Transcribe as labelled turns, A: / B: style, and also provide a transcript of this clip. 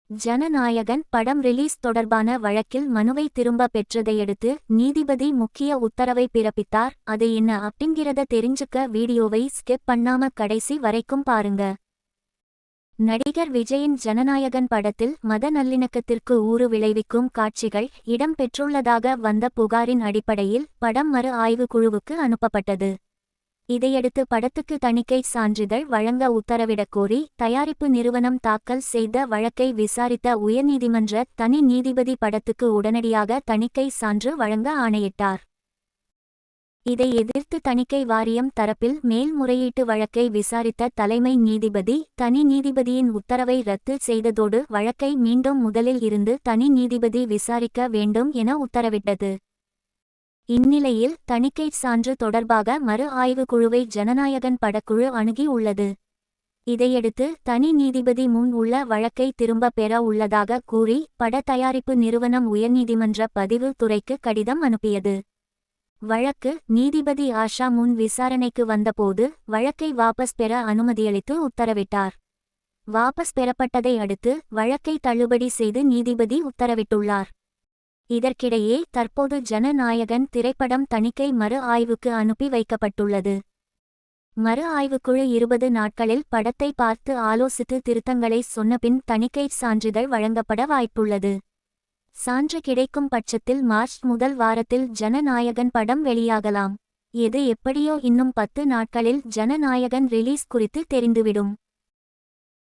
A: ஜனநாயகன் படம் ரிலீஸ் தொடர்பான வழக்கில் மனுவை திரும்ப பெற்றதையடுத்து நீதிபதி முக்கிய உத்தரவை பிறப்பித்தார். அது என்ன அப்படிங்கிறத தெரிஞ்சுக்க வீடியோவை ஸ்கிப் பண்ணாம கடைசி வரைக்கும் பாருங்க. நடிகர் விஜயின் ஜனநாயகன் படத்தில் மத நல்லிணக்கத்திற்கு ஊறு விளைவிக்கும் காட்சிகள் இடம் பெற்றுள்ளதாக வந்த புகாரின் அடிப்படையில் படம் மறு ஆய்வு குழுவுக்கு அனுப்பப்பட்டது. இதையடுத்து படத்துக்கு தணிக்கை சான்றிதழ் வழங்க உத்தரவிடக் கோரி தயாரிப்பு நிறுவனம் தாக்கல் செய்த வழக்கை விசாரித்த உயர்நீதிமன்ற தனி நீதிபதி படத்துக்கு உடனடியாக தணிக்கை சான்று வழங்க ஆணையிட்டார். இதை எதிர்த்து தணிக்கை வாரியம் தரப்பில் மேல்முறையீட்டு வழக்கை விசாரித்த தலைமை நீதிபதி தனி நீதிபதியின் உத்தரவை ரத்து செய்ததோடு வழக்கை மீண்டும் முதலில் இருந்து தனி நீதிபதி விசாரிக்க வேண்டும் என உத்தரவிட்டது. இந்நிலையில் தணிக்கை சான்று தொடர்பாக மறு ஆய்வு குழுவை ஜனநாயகன் படக்குழு அணுகி உள்ளது. இதையடுத்து தனி நீதிபதி முன் உள்ள வழக்கை திரும்ப பெற உள்ளதாக கூறி பட தயாரிப்பு நிறுவனம் உயர்நீதிமன்ற பதிவு துறைக்கு கடிதம் அனுப்பியது. வழக்கு நீதிபதி ஆஷா முன் விசாரணைக்கு வந்தபோது வழக்கை வாபஸ் பெற அனுமதியளித்து உத்தரவிட்டார். வாபஸ் பெறப்பட்டதை அடுத்து வழக்கை தள்ளுபடி செய்து நீதிபதி உத்தரவிட்டுள்ளார். இதற்கிடையே தற்போது ஜனநாயகன் திரைப்படம் தணிக்கை மறு ஆய்வுக்கு அனுப்பி வைக்கப்பட்டுள்ளது. மறு ஆய்வுக்குழு 20 நாட்களில் படத்தை பார்த்து ஆலோசித்து திருத்தங்களை சொன்னபின் தணிக்கை சான்றிதழ் வழங்கப்பட வாய்ப்புள்ளது. சான்று கிடைக்கும் பட்சத்தில் மார்ச் முதல் வாரத்தில் ஜனநாயகன் படம் வெளியாகலாம். எது எப்படியோ இன்னும் 10 நாட்களில் ஜனநாயகன் ரிலீஸ் குறித்து தெரிந்துவிடும்.